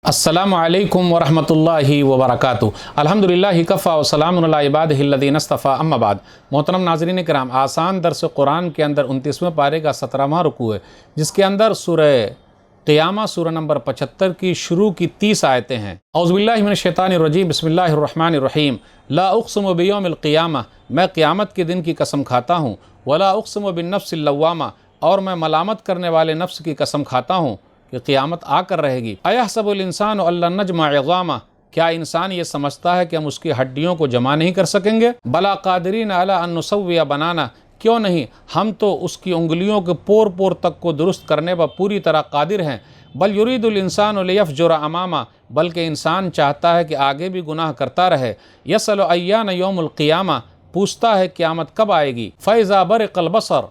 السلام علیکم ورحمۃ اللہ وبرکاتہ۔ الحمدللہ کفا وسلام علی عبادہ الذین اصطفیٰ، اما بعد۔ محترم ناظرین کرام، آسان درس قرآن کے اندر 29ویں پارے کا 17واں رکوع ہے، جس کے اندر سورہ قیامہ سورہ نمبر 75 کی شروع کی 30 آیتیں ہیں۔ اعوذ باللہ من الشیطان الرجیم، بسم اللہ الرحمن الرحیم۔ لا اقسم بیوم القیامہ، میں قیامت کے دن کی قسم کھاتا ہوں۔ ولا اقسم بالنفس اللوامہ، اور میں ملامت کرنے والے نفس کی قسم کھاتا ہوں کہ قیامت آ کر رہے گی۔ ایحسب الانسان ان لن نجمع عظامہ، کیا انسان یہ سمجھتا ہے کہ ہم اس کی ہڈیوں کو جمع نہیں کر سکیں گے؟ بلا قادرین علی ان نسوی بنانہ، کیوں نہیں، ہم تو اس کی انگلیوں کے پور پور تک کو درست کرنے پر پوری طرح قادر ہیں۔ بل یرید الانسان لیفجر امامہ، بلکہ انسان چاہتا ہے کہ آگے بھی گناہ کرتا رہے۔ یسأل ایان یوم القیامہ، پوچھتا ہے قیامت کب آئے گی۔ فاذا برق البصر،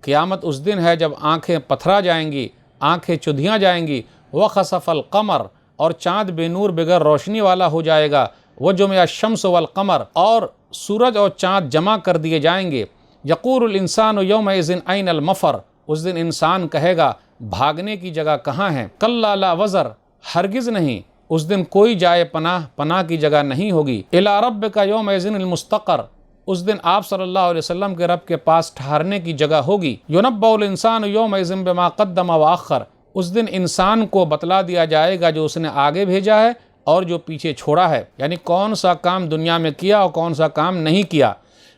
قیامت اس دن ہے جب آنکھیں پتھرا جائیں گی، آنکھیں چدھیاں جائیں گی۔ وخسف القمر، اور چاند بے نور بغیر روشنی والا ہو جائے گا۔ وجمع الشمس والقمر، اور سورج اور چاند جمع کر دیے جائیں گے۔ یقول الانسان یومئذ این المفر، اس دن انسان کہے گا بھاگنے کی جگہ کہاں ہے۔ کلا لا وزر، ہرگز نہیں، اس دن کوئی جائے پناہ کی جگہ نہیں ہوگی۔ الی ربک یومئذ المستقر، اس دن آپ صلی اللہ علیہ وسلم کے رب کے پاس ٹھہرنے کی جگہ ہوگی۔ ينبأ الانسان یومئذ بما قدم واخر، اس دن انسان کو بتلا دیا جائے گا جو اس نے آگے بھیجا ہے اور جو پیچھے چھوڑا ہے، یعنی کون سا کام دنیا میں کیا اور کون سا کام نہیں کیا۔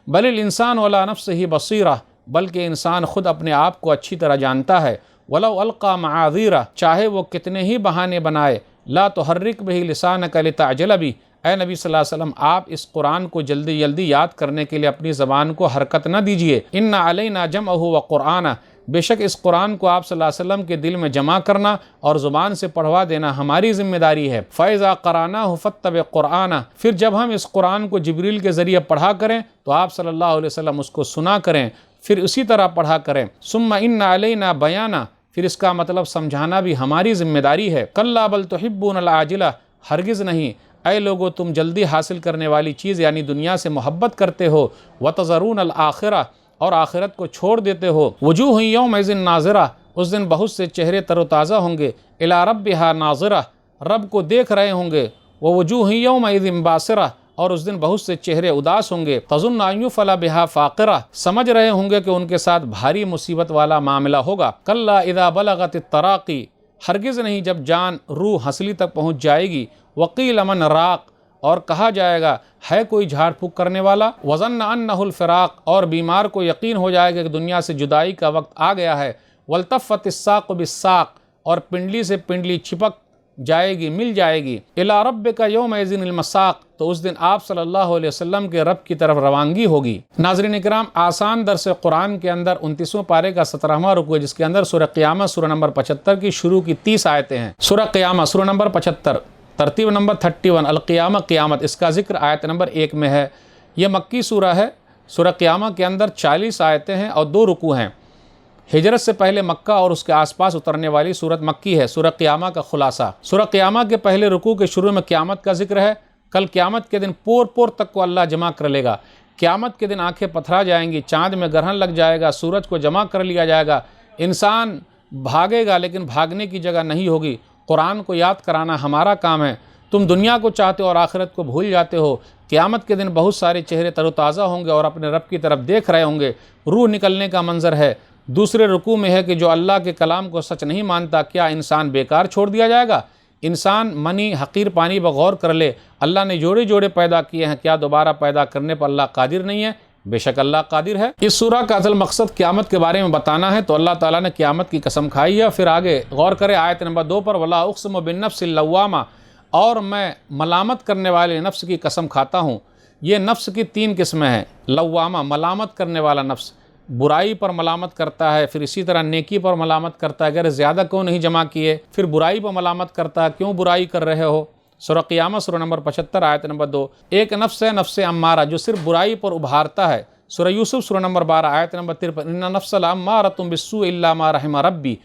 بل الانسان علی نفسہ بصیرہ، بلکہ انسان خود اپنے آپ کو اچھی طرح جانتا ہے۔ ولو القی معاذیرہ، چاہے وہ کتنے ہی بہانے بنائے۔ لا تحرک بہ لسانک لتعجل بہ، اے نبی صلی اللہ علیہ وسلم، آپ اس قرآن کو جلدی جلدی یاد کرنے کے لیے اپنی زبان کو حرکت نہ دیجیے۔ ان علینا جمعہ وقرآنہ، بے شک اس قرآن کو آپ صلی اللہ علیہ وسلم کے دل میں جمع کرنا اور زبان سے پڑھوا دینا ہماری ذمہ داری ہے۔ فَإِذَا قَرَأْنَاهُ فَاتَّبِعْ قُرْآنَهُ، پھر جب ہم اس قرآن کو جبریل کے ذریعے پڑھا کریں تو آپ صلی اللہ علیہ وسلم اس کو سنا کریں، پھر اسی طرح پڑھا کریں۔ ثُمَّ إِنَّ عَلَيْنَا بَيَانَهُ، پھر اس کا مطلب سمجھانا بھی ہماری ذمہ داری ہے۔ كَلَّا بَلْ تُحِبُّونَ الْعَاجِلَةَ، ہرگز نہیں، اے لوگو تم جلدی حاصل کرنے والی چیز یعنی دنیا سے محبت کرتے ہو۔ وَتَذَرُونَ الْآخِرَةَ، اور آخرت کو چھوڑ دیتے ہو۔ وجوہ یومئذ ناظرہ، اس دن بہت سے چہرے تر و تازہ ہوں گے۔ الی ربہا ناظرہ، رب کو دیکھ رہے ہوں گے۔ ووجوہ یومئذ باسرہ، اور اس دن بہت سے چہرے اداس ہوں گے۔ تظن ان یفعل بہا فاقرہ، سمجھ رہے ہوں گے کہ ان کے ساتھ بھاری مصیبت والا معاملہ ہوگا۔ کلا اذا بلغت التراقی، ہرگز نہیں جب جان روح ہنسلی تک پہنچ جائے گی۔ وقیل من راق، اور کہا جائے گا ہے کوئی جھاڑ پھونک کرنے والا۔ وظن انہ الفراق، اور بیمار کو یقین ہو جائے گا کہ دنیا سے جدائی کا وقت آ گیا ہے۔ والتفت الساق بالساق، اور پنڈلی سے پنڈلی چھپک جائے گی، مل جائے گی۔ الی ربک یومئذ المساق، تو اس دن آپ صلی اللہ علیہ وسلم کے رب کی طرف روانگی ہوگی۔ ناظرین کرام، آسان درس قرآن کے اندر 29ویں پارے کا 17واں رکوع ہے، جس کے اندر سورہ قیامہ سورہ نمبر 75 کی شروع کی 30 آیتیں ہیں۔ سورہ قیامہ سورہ نمبر 75، ترتیب نمبر 31، القیامہ قیامت، اس کا ذکر آیت نمبر 1 میں ہے۔ یہ مکی سورہ ہے۔ سورہ قیامہ کے اندر 40 آیتیں ہیں اور 2 رکوع ہیں۔ ہجرت سے پہلے مکہ اور اس کے آس پاس اترنے والی سورت مکی ہے۔ سورہ قیامہ کا خلاصہ، سورہ قیامہ کے پہلے رکوع کے شروع میں قیامت کا ذکر ہے۔ کل قیامت کے دن پور پور تک کو اللہ جمع کر لے گا۔ قیامت کے دن آنکھیں پتھرا جائیں گی، چاند میں گرہن لگ جائے گا، سورج کو جمع کر لیا جائے گا۔ انسان بھاگے گا لیکن بھاگنے کی جگہ نہیں ہوگی۔ قرآن کو یاد کرانا ہمارا کام ہے۔ تم دنیا کو چاہتے ہو اور آخرت کو بھول جاتے ہو۔ قیامت کے دن بہت سارے چہرے تر و تازہ ہوں گے اور اپنے رب کی طرف دیکھ رہے ہوں گے۔ روح نکلنے کا منظر ہے۔ دوسرے رکوع میں ہے کہ جو اللہ کے کلام کو سچ نہیں مانتا، کیا انسان بیکار چھوڑ دیا جائے گا؟ انسان منی حقیر پانی پر غور کر لے، اللہ نے جوڑے جوڑے پیدا کیے ہیں، کیا دوبارہ پیدا کرنے پر اللہ قادر نہیں ہے؟ بے شک اللہ قادر ہے۔ اس سورہ کا اصل مقصد قیامت کے بارے میں بتانا ہے، تو اللہ تعالیٰ نے قیامت کی قسم کھائی ہے۔ پھر آگے غور کرے آیت نمبر 2 پر، ولا اقسم بالنفس اللوامہ، اور میں ملامت کرنے والے نفس کی قسم کھاتا ہوں۔ یہ نفس کی 3 قسمیں ہیں۔ لوامہ، ملامت کرنے والا نفس، برائی پر ملامت کرتا ہے، پھر اسی طرح نیکی پر ملامت کرتا ہے، اگر زیادہ کیوں نہیں جمع کیے، پھر برائی پر ملامت کرتا ہے، کیوں برائی کر رہے ہو۔ سورہ قیامہ سورہ نمبر 75 آیت نمبر 2۔ ایک نفس ہے نفس امارہ، جو صرف برائی پر ابھارتا ہے۔ سورہ یوسف سورہ نمبر 12 آیت نمبر 53، ان نفس لامارۃ بالسوء الا ما رحم ربی۔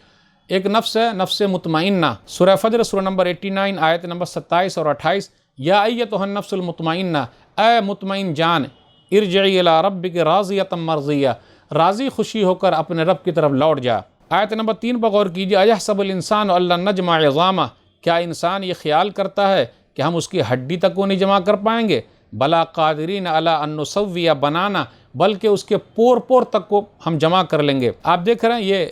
ایک نفس ہے نفس مطمئنہ۔ سورہ فجر سورہ نمبر 89 آیت نمبر 27 اور 28، یا ایتھا النفس المطمئنہ، اے مطمئن جان، ارجعی الی ربک راضیۃ مرضیہ، راضی خوشی ہو کر اپنے رب کی طرف لوٹ جا۔ آیت نمبر 3 پر غور کیجیے، ایحسب الانسان ان لن نجمع عظامہ، کیا انسان یہ خیال کرتا ہے کہ ہم اس کی ہڈی تک کو نہیں جمع کر پائیں گے؟ بلا قادرین علی ان نسوی بنانا، بلکہ اس کے پور پور تک کو ہم جمع کر لیں گے۔ آپ دیکھ رہے ہیں یہ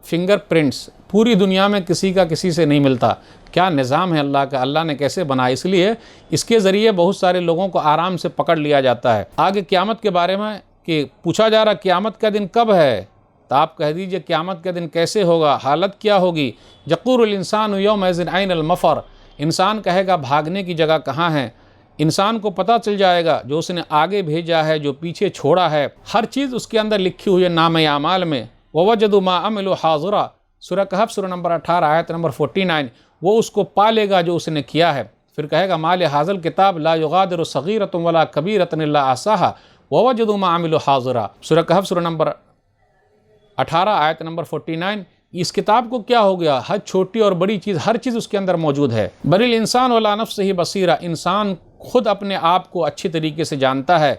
فنگر پرنٹس پوری دنیا میں کسی کا کسی سے نہیں ملتا۔ کیا نظام ہے اللہ کا، اللہ نے کیسے بنایا، اس لیے اس کے ذریعے بہت سارے لوگوں کو آرام سے پکڑ لیا جاتا ہے۔ آگے قیامت کے بارے میں کہ پوچھا جا رہا قیامت کا دن کب ہے، تو آپ کہہ دیجئے قیامت کا دن کیسے ہوگا، حالت کیا ہوگی۔ یقول الانسان یومئذ این المفر، انسان کہے گا بھاگنے کی جگہ کہاں ہے۔ انسان کو پتہ چل جائے گا جو اس نے آگے بھیجا ہے، جو پیچھے چھوڑا ہے، ہر چیز اس کے اندر لکھی ہوئی ہے نامہ اعمال میں۔ وَوَجَدُوا مَا عَمِلُوا حَاضِرًا، سورہ کہف سورہ نمبر 18 آیت نمبر 49، وہ اس کو پا لے گا جو اس نے کیا ہے۔ پھر کہے گا مال ھذا الکتاب لا یغادر صغیرۃ ولا کبیرۃ الا احصاها ووجدوا ما عملوا حاضرا، سورہ کہف سورہ نمبر 18 آیت نمبر 49۔ اس کتاب کو کیا ہو گیا، ہر چھوٹی اور بڑی چیز، ہر چیز اس کے اندر موجود ہے۔ بل الانسان علی نفسہ بصیرہ، انسان خود اپنے آپ کو اچھی طریقے سے جانتا ہے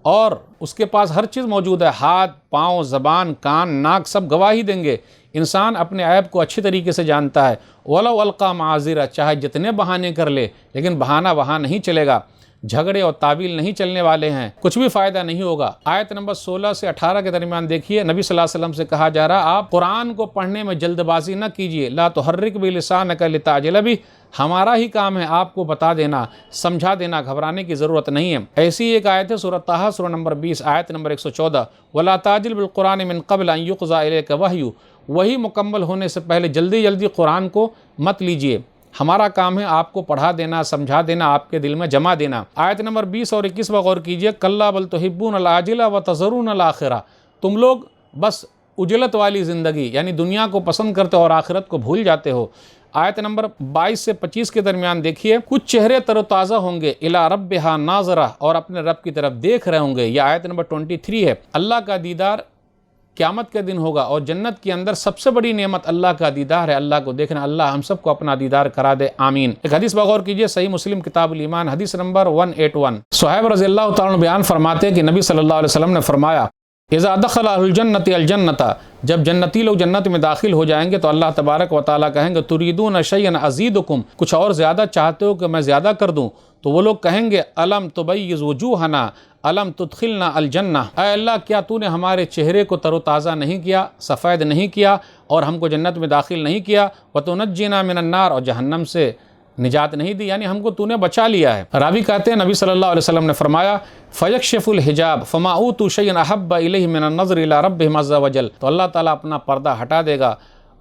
اور اس کے پاس ہر چیز موجود ہے، ہاتھ، پاؤں، زبان، کان، ناک، سب گواہی دیں گے۔ انسان اپنے عیب کو اچھی طریقے سے جانتا ہے۔ وَلَوْ أَلْقَى مَعَاذِرَ، چاہے جتنے بہانے کر لے لیکن بہانہ وہاں نہیں چلے گا، جھگڑے اور تعویل نہیں چلنے والے ہیں، کچھ بھی فائدہ نہیں ہوگا۔ آیت نمبر 16 سے 18 کے درمیان دیکھیے، نبی صلی اللہ علیہ وسلم سے کہا جا رہا آپ قرآن کو پڑھنے میں جلد بازی نہ کیجیے، لا تحرک بہ لسانک لتعجل بہ، ہمارا ہی کام ہے آپ کو بتا دینا، سمجھا دینا، گھبرانے کی ضرورت نہیں ہے۔ ایسی ایک آیت ہے سورہ طٰہٰ سورہ نمبر 20 آیت نمبر 114، وَلَا تَعْجِلْ بِالْقُرْآنِ مِنْ قَبْلِ أَنْ يُقْضَىٰ إِلَيْكَ وَحْيُهُ، وہی مکمل ہونے سے پہلے جلدی جلدی قرآن کو مت لیجئے، ہمارا کام ہے آپ کو پڑھا دینا، سمجھا دینا، آپ کے دل میں جمع دینا۔ آیت نمبر 20 اور 21 پر غور کیجئے، کَلَّا بَلْ تُحِبُّونَ الْعَاجِلَةَ وَتَذَرُونَ الْآخِرَةَ، تم لوگ بس اجلت والی زندگی یعنی دنیا کو پسند کرتے ہو اور آخرت کو بھول جاتے ہو۔ آیت نمبر 22 سے 25 کے درمیان دیکھیے، کچھ چہرے تر و تازہ ہوں گے، اِلیٰ رَبِّہَا نَاظِرَةٌ، اور اپنے رب کی طرف دیکھ رہے ہوں گے۔ یہ آیت نمبر 23 ہے۔ اللہ کا دیدار قیامت کے دن ہوگا اور جنت کے اندر سب سے بڑی نعمت اللہ کا دیدار ہے، اللہ کو دیکھنا۔ اللہ ہم سب کو اپنا دیدار کرا دے، آمین۔ ایک حدیث بغور کیجئے، صحیح مسلم کتاب الایمان حدیث نمبر 181۔ صہیب رضی اللہ تعالیٰ عنہ بیان فرماتے ہیں کہ نبی صلی اللہ علیہ وسلم نے فرمایا، اذا دخل اہل الجنت الجنت، جب جنتی لوگ جنت میں داخل ہو جائیں گے تو اللہ تبارک و تعالیٰ کہیں گے تریدون شیئا ازیدکم، کچھ اور زیادہ چاہتے ہو کہ میں زیادہ کر دوں؟ تو وہ لوگ کہیں گے الم تبیض وجوہنا الم تدخلنا الجنہ، اے اللہ کیا تو نے ہمارے چہرے کو تر و تازہ نہیں کیا، سفید نہیں کیا اور ہم کو جنت میں داخل نہیں کیا، وتنجینا من النار، اور جہنم سے نجات نہیں دی، یعنی ہم کو تو نے بچا لیا ہے۔ راوی کہتے ہیں نبی صلی اللہ علیہ وسلم نے فرمایا فیکشف الحجاب فما اوتوا شیئا احب الیہ من النظر الی ربہم عز وجل، تو اللہ تعالیٰ اپنا پردہ ہٹا دے گا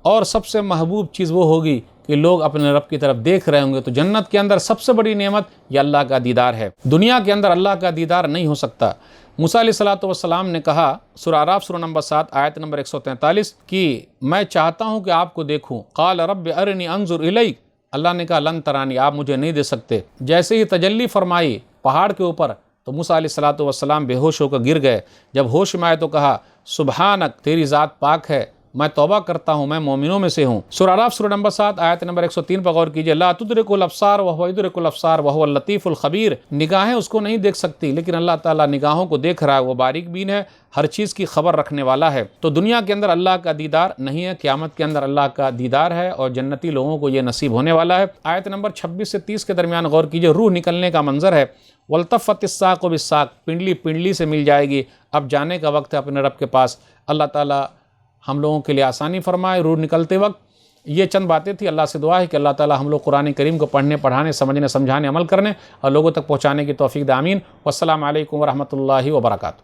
اور سب سے محبوب چیز وہ ہوگی کہ لوگ اپنے رب کی طرف دیکھ رہے ہوں گے۔ تو جنت کے اندر سب سے بڑی نعمت یہ اللہ کا دیدار ہے، دنیا کے اندر اللہ کا دیدار نہیں ہو سکتا۔ موسیٰ علیہ السلام نے کہا سورہ اعراف سورہ نمبر 7 آیت نمبر 143 کہ میں چاہتا ہوں کہ آپ کو دیکھوں، قال رب ارنی انظر الیک، اللہ نے کہا لن ترانی، آپ مجھے نہیں دیکھ سکتے۔ جیسے ہی تجلی فرمائی پہاڑ کے اوپر تو موسیٰ علیہ السلام بے ہوش ہو کر گر گئے۔ جب ہوش میں آئے تو کہا سبحانک، تیری ذات پاک ہے، میں توبہ کرتا ہوں، میں مومنوں میں سے ہوں۔ سورہ اعراف سورہ نمبر 7 آیت نمبر 103 پر غور کیجئے، لا تدرک الابصار وہو یدرک الابصار وہو اللطیف الخبیر، نگاہیں اس کو نہیں دیکھ سکتی لیکن اللہ تعالیٰ نگاہوں کو دیکھ رہا ہے، وہ باریک بین ہے، ہر چیز کی خبر رکھنے والا ہے۔ تو دنیا کے اندر اللہ کا دیدار نہیں ہے، قیامت کے اندر اللہ کا دیدار ہے اور جنتی لوگوں کو یہ نصیب ہونے والا ہے۔ آیت نمبر 26 سے 30 کے درمیان غور کیجئے، روح نکلنے کا منظر ہے، والتفت الساق بالساق، پنڈلی پنڈلی سے مل جائے گی، اب جانے کا وقت ہے اپنے رب کے پاس۔ اللہ تعالیٰ ہم لوگوں کے لیے آسانی فرمائے روح نکلتے وقت۔ یہ چند باتیں تھی، اللہ سے دعا ہے کہ اللہ تعالیٰ ہم لوگ قرآن کریم کو پڑھنے، پڑھانے، سمجھنے، سمجھانے، عمل کرنے اور لوگوں تک پہنچانے کی توفیق دے، آمین۔ والسلام علیکم ورحمۃ اللہ وبرکاتہ۔